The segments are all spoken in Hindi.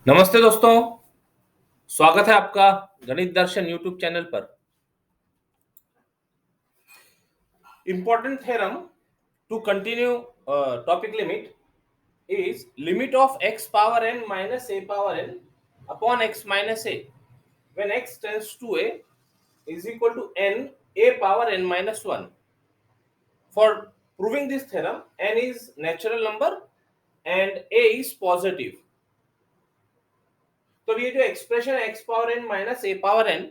नमस्ते दोस्तों, स्वागत है आपका गणित दर्शन यूट्यूब चैनल पर। Important theorem to continue topic limit is limit of x power n minus a power n upon x minus a when x tends to a is equal to n a power n minus 1. For proving this theorem, n is natural number and a is positive. तो ये जो एक्सप्रेशन है x power n minus a power n,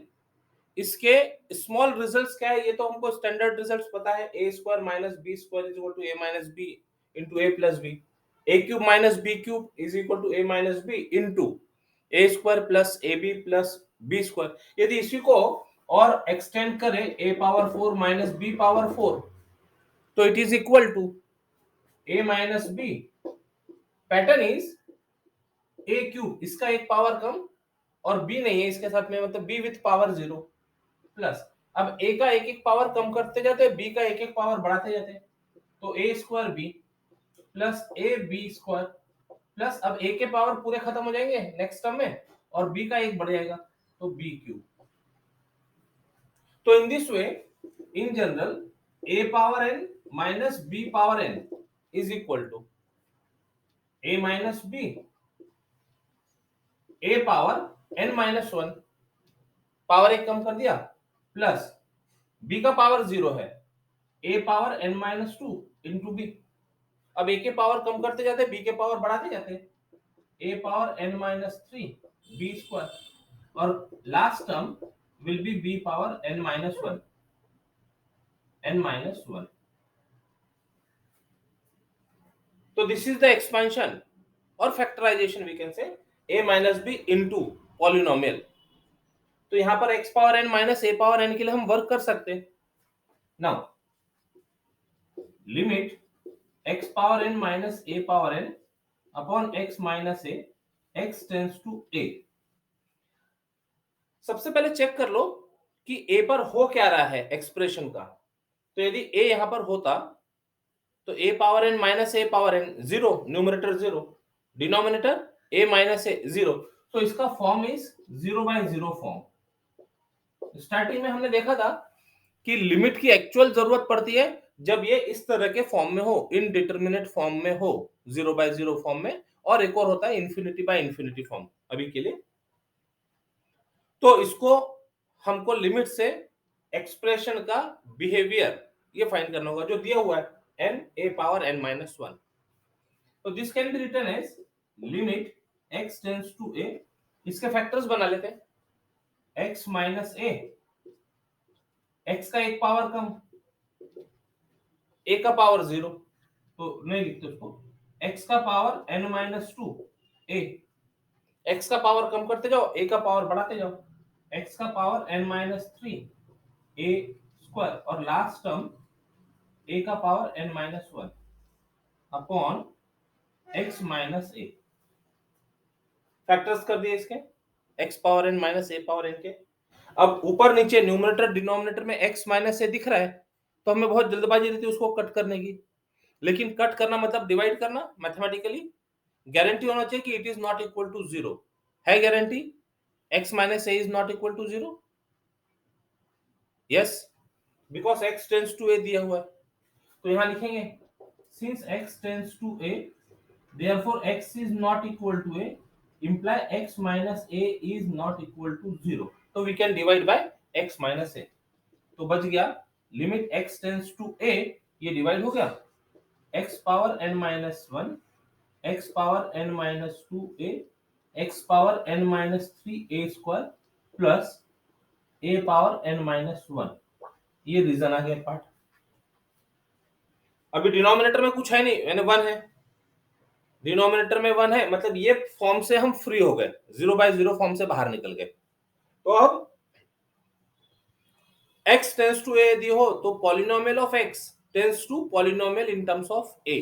इसके स्मॉल रिजल्ट्स क्या है ये तो हमको स्टैंडर्ड रिजल्ट्स पता है। A square minus b square is equal to a minus b into a plus b, a cube minus b cube is equal to a minus b into a square plus a b plus b square. यदि इसी को और एक्सटेंड करें a power 4 minus b power 4 तो it is equal to a minus b. Pattern is a cube, इसका एक पावर कम और बी नहीं है इसके साथ में, मतलब बी विथ पावर 0 प्लस अब ए का एक एक पावर कम करते जाते हैं, बी का एक एक पावर बढ़ाते जाते हैं, तो a square b plus a b square plus अब ए के पावर पूरे खत्म हो जाएंगे नेक्स्ट टर्म में और बी का एक बढ़ जाएगा तो बी क्यूब। तो in this way in general a power n minus b power n is equal to a minus b a power n minus 1, power एक कम कर दिया, प्लस बी का पावर 0 है, a power n minus 2 into b. अब ए के पावर कम करते जाते बी के पावर बढ़ाते जाते, a power n minus 3 b square और last term will be b power n minus 1 n minus 1। तो दिस इज द एक्सपेंशन और factorization we can say a minus b into polynomial. तो यहां पर x power n minus a power n के लिए हम वर्क कर सकते हैं। Now limit x power n minus a power n upon x minus a x tends to a। सबसे पहले चेक कर लो कि a पर हो क्या रहा है एक्सप्रेशन का। तो यदि a यहां पर होता तो a power n minus a power n 0, numerator 0, denominator a minus a 0, तो इसका फॉर्म इज 0/0 फॉर्म। स्टार्टिंग में हमने देखा था कि लिमिट की एक्चुअल जरूरत पड़ती है जब ये इस तरह के फॉर्म में हो, इनडिटरमिनेट फॉर्म में हो, 0/0 फॉर्म में, और एक और होता है इन्फिनिटी बाय इन्फिनिटी फॉर्म अभी के लिए। तो इसको हमको लिमिट से एक्सप्रेशन का बिहेवियर ये फाइंड करना होगा जो दिया हुआ है n a power n minus 1। तो this can be written as limit x tends to a, इसके फैक्टर्स बना लेते हैं, x माइनस a, x का एक पावर कम, a का पावर 0 तो नहीं लिखते उसको, x का power n minus 2 a, x का पावर कम करते जाओ a का पावर बढ़ाते जाओ, x का power n minus 3 a square और लास्ट टर्म a का power n minus 1 upon x minus a। Factors कर दिए इसके x power n minus a power n के। अब ऊपर नीचे न्यूमरेटर डिनोमिनेटर में x माइनस a दिख रहा है तो हमें बहुत जल्दबाजी रहती है उसको कट करने की, लेकिन कट करना मतलब डिवाइड करना मैथमेटिकली। गारंटी होना चाहिए कि it is not equal to 0, है guarantee x minus a is not equal to 0? Yes, because x tends to a दिया हुआ है। तो यहां लिखेंगे since x tends to a therefore x is not equal to a imply x minus a is not equal to 0, तो we can divide by x minus a। तो बच गया limit x tends to a, ये डिवाइड हो गया x power n minus 1 x power n minus 2a x power n minus 3a square plus a power n minus 1। ये रीजन आ गया पार्ट। अभी डिनोमिनेटर में कुछ है नहीं, यानी 1 है, डिनोमिनेटर में 1 है, मतलब ये फॉर्म से हम फ्री हो गए, 0/0 फॉर्म से बाहर निकल गए। तो अब x टेंड्स टू a दी हो तो polynomial of x tends to polynomial in terms of a।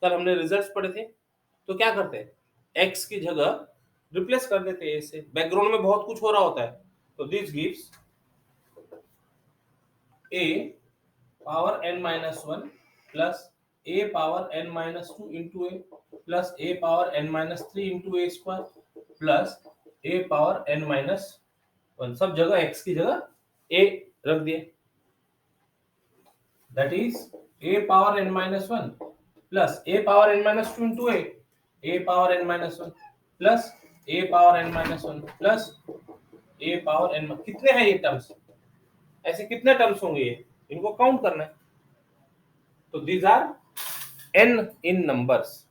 कल हमने रिजल्ट्स पढ़े थे, तो क्या करते हैं x की जगह रिप्लेस कर देते हैं a से। बैकग्राउंड में बहुत कुछ हो रहा होता है, तो this gives a power n minus 1 plus a power n minus 2 into a plus a power n minus 3 into a square plus A power n minus 1, सब जगह x की जगह a रख दिए, that is a power n minus 1 plus a power n minus 2 into a power n minus 1 plus a power n minus 1 plus a power n, कितने हैं ये टर्म्स, ऐसे कितने टर्म्स होंगे ये, इनको काउंट करना है। तो these are n in numbers,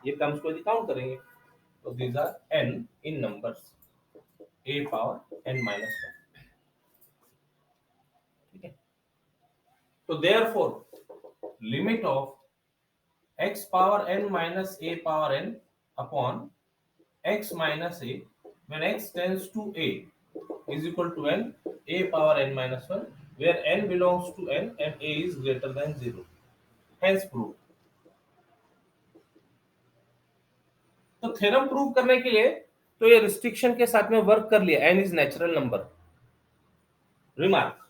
ये टर्म्स को यदि काउंट करेंगे तो these are n in numbers a power n minus 1, ठीक है। तो therefore limit of x power n minus a power n upon x minus a when x tends to a is equal to n a power n minus 1 where n belongs to n and a is greater than 0, hence proved। तो थ्योरम प्रूव करने के लिए तो ये रिस्ट्रिक्शन के साथ में वर्क कर लिया, n is natural number. Remark,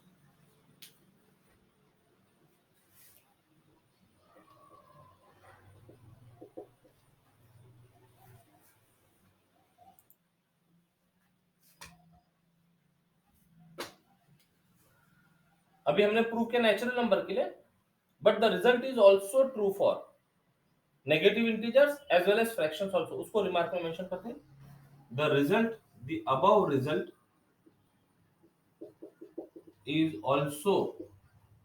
अभी हमने प्रूव किया नेचुरल नंबर के लिए, but the result is also true for negative integers as well as fractions also, उसको रिमार्क में मेंशन करते हैं। The result, the above result is also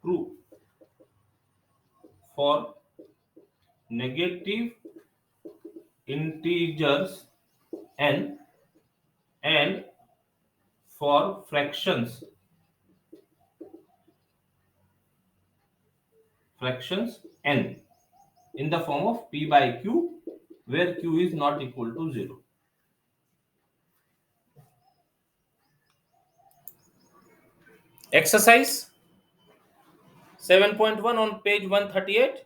true for negative integers and for fractions n in the form of p by q where q is not equal to 0। Exercise 7.1 on page 138,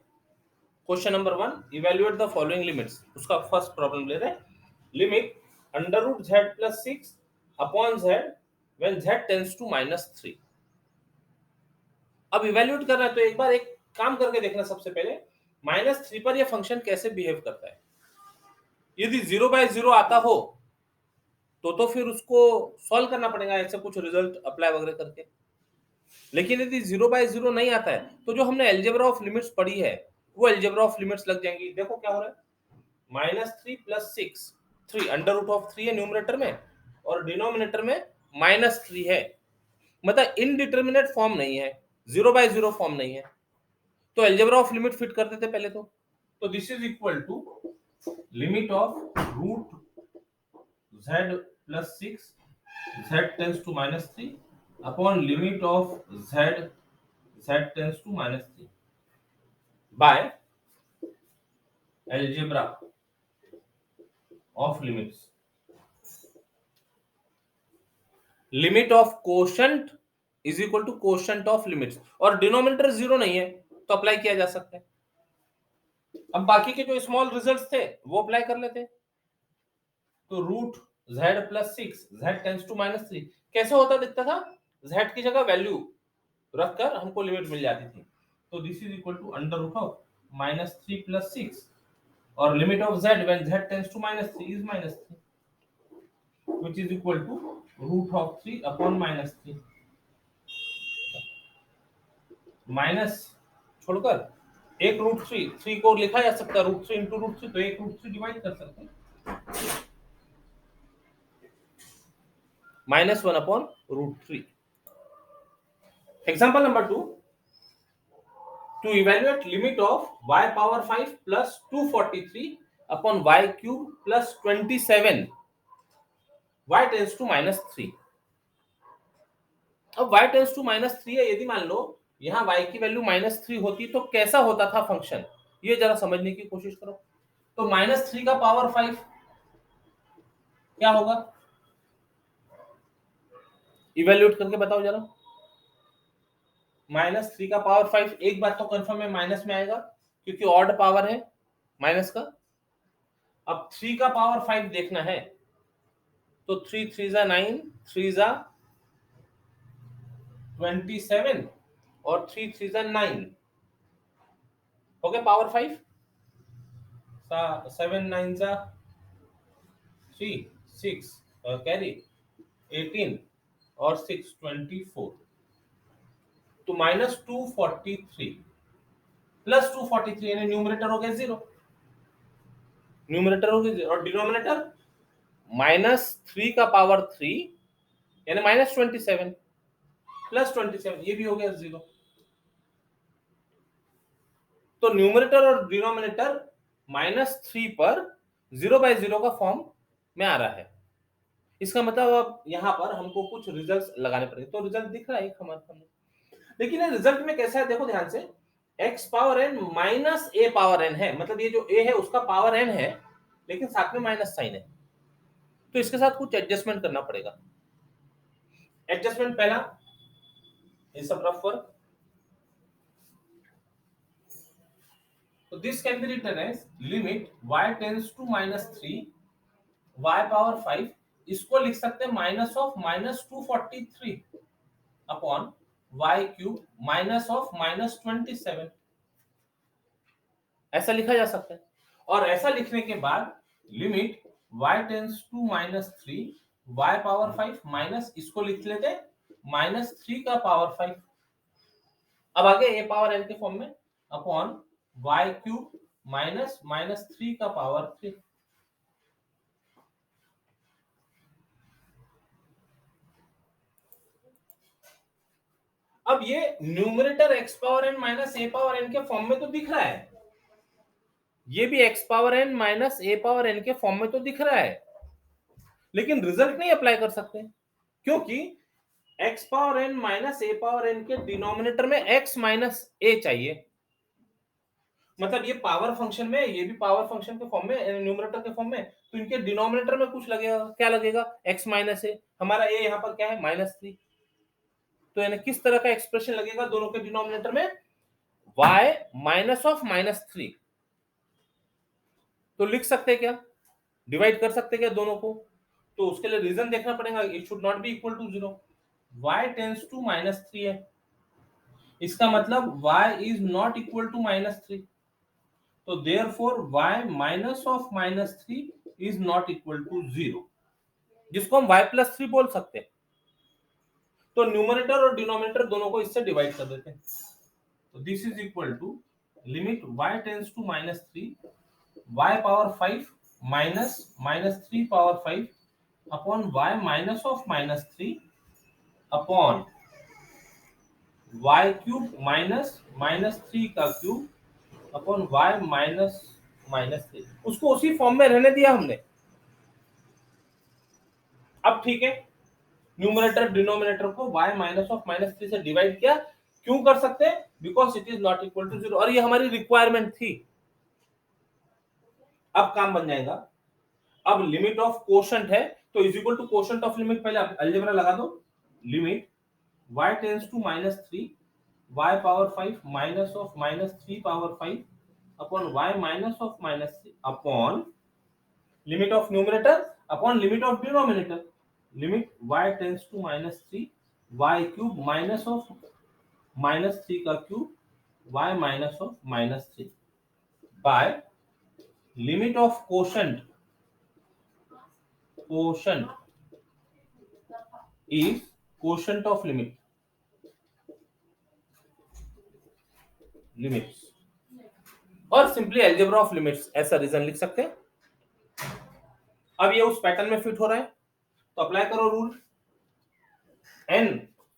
question number 1, evaluate the following limits. उसका फर्स्ट प्रॉब्लम ले रहे हैं, limit under root z plus 6 upon z when z tends to -3। अब इवेल्युएट कर रहा है तो एक बार एक काम करके देखना, सबसे पहले -3 पर यह फंक्शन कैसे बिहेव करता है। यदि 0/0 आता हो तो फिर उसको सॉल्व करना पड़ेगा ऐसे कुछ रिजल्ट अप्लाई वगैरह करके। लेकिन यदि 0/0 नहीं आता है तो जो हमने अलजेब्रा ऑफ लिमिट्स पढ़ी है वो अलजेब्रा ऑफ लिमिट्स लग जाएंगी। देखो क्या हो रहा है, -3 प्लस 6, 3 अंडर रूट ऑफ 3 है न्यूमरेटर में और डिनोमिनेटर में -3 है, मतलब इनडिटर्मिनेट फॉर्म नहीं है, 0/0 फॉर्म नहीं है। तो अलजेब्रा ऑफ लिमिट फिट कर देते पहले तो this is equal to limit of root z plus 6 z tends to -3 upon limit of z tends to -3 by algebra of limits. Limit of quotient is equal to quotient of limits, और डिनोमिनेटर 0 नहीं है तो अप्लाई किया जा सकता है। अब बाकी के जो स्मॉल रिजल्ट्स थे वो अप्लाई कर लेते। तो root z plus 6 z tends to -3 कैसे होता दिखता था, z की जगह वैल्यू रखकर हमको लिमिट मिल जाती थी। तो this is equal to under root of -3 plus 6 और limit of z when z tends to -3 is -3 which is equal to root of 3 upon -3। Minus छोड़कर एक √3 को लिखा जा सकता है √3 इंटू √3, तो एक √3 डिवाइड कर सकते हैं, -1 upon √3। Example number 2, to evaluate limit of y power 5 plus 243 upon y cube plus 27 y tends to -3। अब y टेंड्स टू -3 है, यदि मान लो यहाँ y की वैल्यू -3 होती तो कैसा होता था फंक्शन, ये जरा समझने की कोशिश करो। तो -3 का पावर 5 क्या होगा, इवेल्युएट करके बताओ जरा। -3 का पावर 5, एक बात तो कंफर्म है माइनस में आएगा क्योंकि ऑड पावर है माइनस का। अब 3 का पावर 5 देखना है तो 3 3 जा 9, 3 जा 27 और 3 3 जा 9 हो गया पावर 5। 7 9 जा 3, 6 कैरी 18 और 6 24, तो -243 प्लस 243 यानी न्यूमरेटर हो गया 0, न्यूमरेटर हो गया 0 और डिनोमिनेटर -3 का पावर 3 यानी -27 प्लस 27 ये भी हो गया 0। तो न्यूमरेटर और डिनोमिनेटर -3 पर 0/0 का फॉर्म में आ रहा है। इसका मतलब अब यहाँ पर हमको कुछ रिजल्ट्स लगाने पड़ेंगे। तो रिजल्ट दिख रहा है एक हमारे सामने, लेकिन ये रिजल्ट में कैसा है देखो ध्यान से, x power n minus a power n है, मतलब ये जो a है उसका पावर n है लेकिन साथ में माइनस साइन है, तो इसके साथ कुछ एडजस्टमेंट करना पड़ेगा। एडजस्टमेंट पहला, ये सब रफ वर्क, तो this can be written as limit y tends to -3 y power 5, इसको लिख सकते हैं minus of -243 upon y cube minus of -27, ऐसा लिखा जा सकता है। और ऐसा लिखने के बाद limit y tends to -3 y power 5 minus, इसको लिख लेते हैं -3 का पावर 5, अब आगे a पावर n के फॉर्म में अपॉन y क्यूब माइनस -3 का पावर 3। अब ये numerator x power n minus a power n के फॉर्म में तो दिख रहा है, ये भी x power n minus a power n के फॉर्म में तो दिख रहा है, लेकिन रिजल्ट नहीं अप्लाई कर सकते क्योंकि x power n minus a power n के डिनोमिनेटर में x माइनस a चाहिए। मतलब ये पावर फंक्शन में, ये भी पावर फंक्शन के फॉर्म में, न्यूमरेटर के फॉर्म में, तो इनके डिनोमिनेटर में कुछ लगेगा, क्या लगेगा, x माइनस a, हमारा a यहाँ पर क्या है -3, तो यानी किस तरह का एक्सप्रेशन लगेगा दोनों के डिनोमिनेटर में, y माइनस ऑफ -3, तो लिख सकते हैं क्या, डिवाइड कर सकते हैं क्या दोनों को, तो उसके लिए रीजन देखना पड़ेगा, it should not be equal to 0, y tends to -3 है, इसका मतलब y is not equal to -3, तो therefore y minus of -3 is not equal to 0, जिसको हम y+3 बोल सकते हैं। तो न्यूमरेटर और डिनोमिनेटर दोनों को इससे डिवाइड कर देते हैं, तो this is equal to limit y tends to -3 y power 5 minus -3 power 5 upon y minus of -3 upon y cube minus -3 का क्यूब अपॉन y माइनस -3, उसको उसी फॉर्म में रहने दिया हमने। अब ठीक है, न्यूमरेटर डिनोमिनेटर को y माइनस ऑफ -3 से डिवाइड किया, क्यों कर सकते हैं, because it is not equal to 0, और ये हमारी रिक्वायरमेंट थी। अब काम बन जाएगा, अब लिमिट ऑफ कोशंट है तो is equal to quotient of limit, पहले अलजेब्रा लगा दो, limit y tends to -3 y power 5 minus of -3 power 5 upon y minus of -3 upon limit of numerator upon limit of denominator, limit y tends to -3 y cube minus of -3 का cube y minus of -3 by limit of quotient is quotient of limits और सिंपली अलजेब्रा ऑफ लिमिट्स, ऐसा रीजन लिख सकते हैं। अब ये उस पैटर्न में फिट हो रहा है, तो अप्लाई करो रूल, n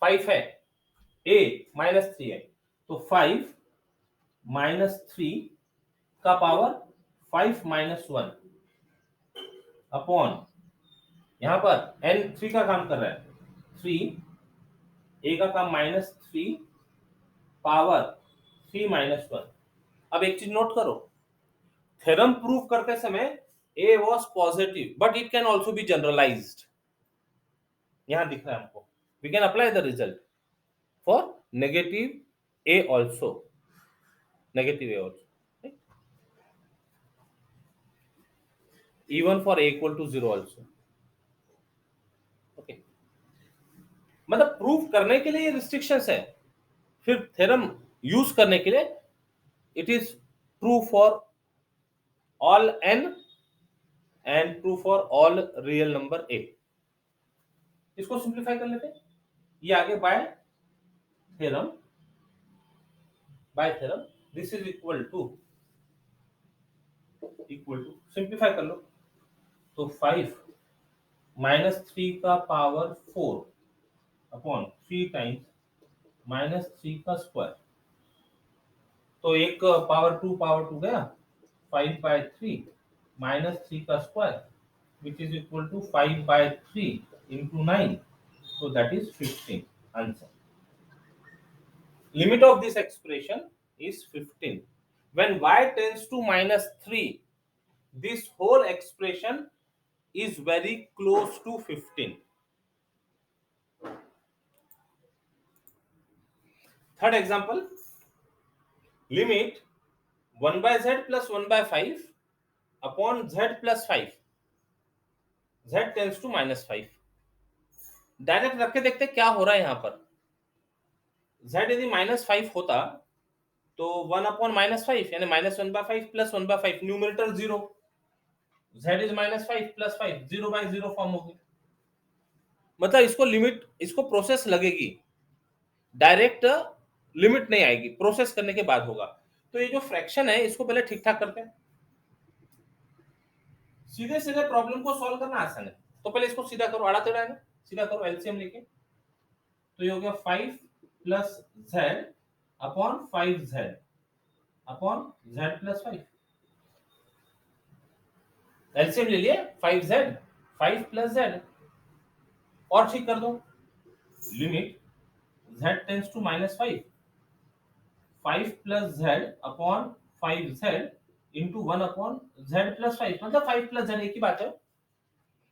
5 है, a -3 है, तो 5 -3 का पावर 5 -1 अपॉन, यहां पर n 3 का काम कर रहा है, 3 a का काम -3 पावर 3 -1। अब एक चीज नोट करो, थ्योरम प्रूव करते समय a was positive but it can also be generalized, यहां दिख रहा है हमको, we can apply the result for negative a also, right? Even for a equal to 0 also, okay, मतलब प्रूव करने के लिए ये रिस्ट्रिक्शंस है, फिर थ्योरम यूज करने के लिए it is true for all n and true for all real number a. इसको सिंप्लीफाई कर लेते हैं, ये आगे by theorem this is equal to simplify कर लो तो 5 माइनस 3 का पावर 4 अपॉन 3 टाइम्स माइनस 3 का स्क्वायर, तो एक पावर 2 गया 5/3 माइनस 3 का square which is equal to 5/3 into 9, so that is 15. Answer. Limit of this expression is 15. When y tends to minus 3, this whole expression is very close to 15. Third example, limit 1/z plus 1/5 upon z plus 5. z tends to minus 5. Direct रख के देखते क्या हो रहा है यहाँ पर। z यदि -5 होता तो 1/-5 यानी -1/5 plus 1/5, numerator 0, z is -5 plus 5, 0/0 form होगी। मतलब इसको लिमिट, इसको प्रोसेस लगेगी, डायरेक्ट लिमिट नहीं आएगी, प्रोसेस करने के बाद होगा। तो ये जो फ्रैक्शन है इसको पहले ठीक ठाक करते हैं। सीधे सीधे प्रॉब्लम को सॉल्व करना आसान है, तो पहले इसको सीधा करो, आड़ा टेढ़ा है ना, सीधा करो एलसीएम लेके, तो ये हो गया 5 plus z upon 5z upon z plus 5। LCM ले लिए 5z 5 प्लस z, और ठीक कर दो, limit z tends to -5, 5 plus z upon 5z into 1 upon z plus 5, मतलब 5 प्लस z एक ही बात है।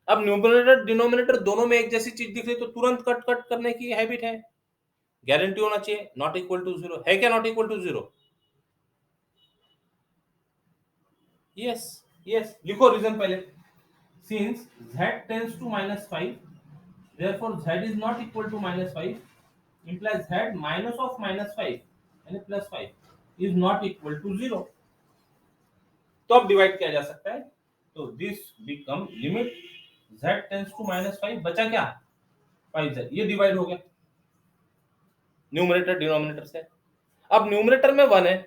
अब न्यूमरेटर डिनोमिनेटर दोनों में एक जैसी चीज दिख रही तो तुरंत कट कट करने की हैबिट है, गारंटी होना चाहिए, नॉट इक्वल टू 0 है क्या, not equal to 0? Yes yes, लिखो रीजन पहले, since z tends to -5 therefore z is not equal to -5 implies z minus of -5 यानी +5 is not equal to 0। तो अब डिवाइड किया जा सकता है, तो this become limit z tends to -5, बचा क्या 5z, ये डिवाइड हो गया न्यूमरेटर डिनोमिनेटर से। अब न्यूमरेटर में 1 है,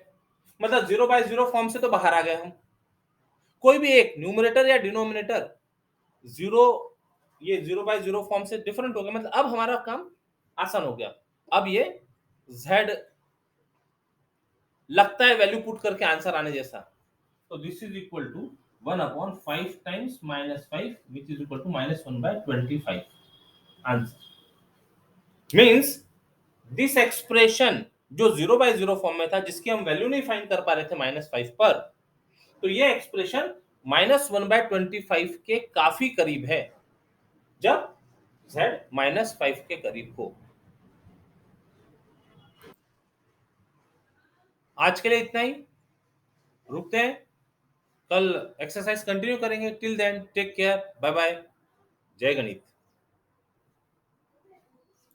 मतलब 0/0 फॉर्म से तो बाहर आ गए हम, कोई भी एक न्यूमरेटर या डिनोमिनेटर 0, ये 0/0 फॉर्म से डिफरेंट हो गया, मतलब अब हमारा काम आसान हो गया। अब ये z लगता है वैल्यू पुट करके आंसर आने जैसा, तो this is equal to 1/5 times -5 which is equal to -1/25। Answer means this expression जो 0/0 फॉर्म में था, जिसकी हम वैल्यू नहीं फाइंड कर पा रहे थे -5 पर, तो ये एक्सप्रेशन -1/25 के काफी करीब है जब z -5 के करीब हो। आज के लिए इतना ही, रुकते हैं, कल एक्सरसाइज कंटिन्यू करेंगे। Till then take care, bye bye, जय गणित।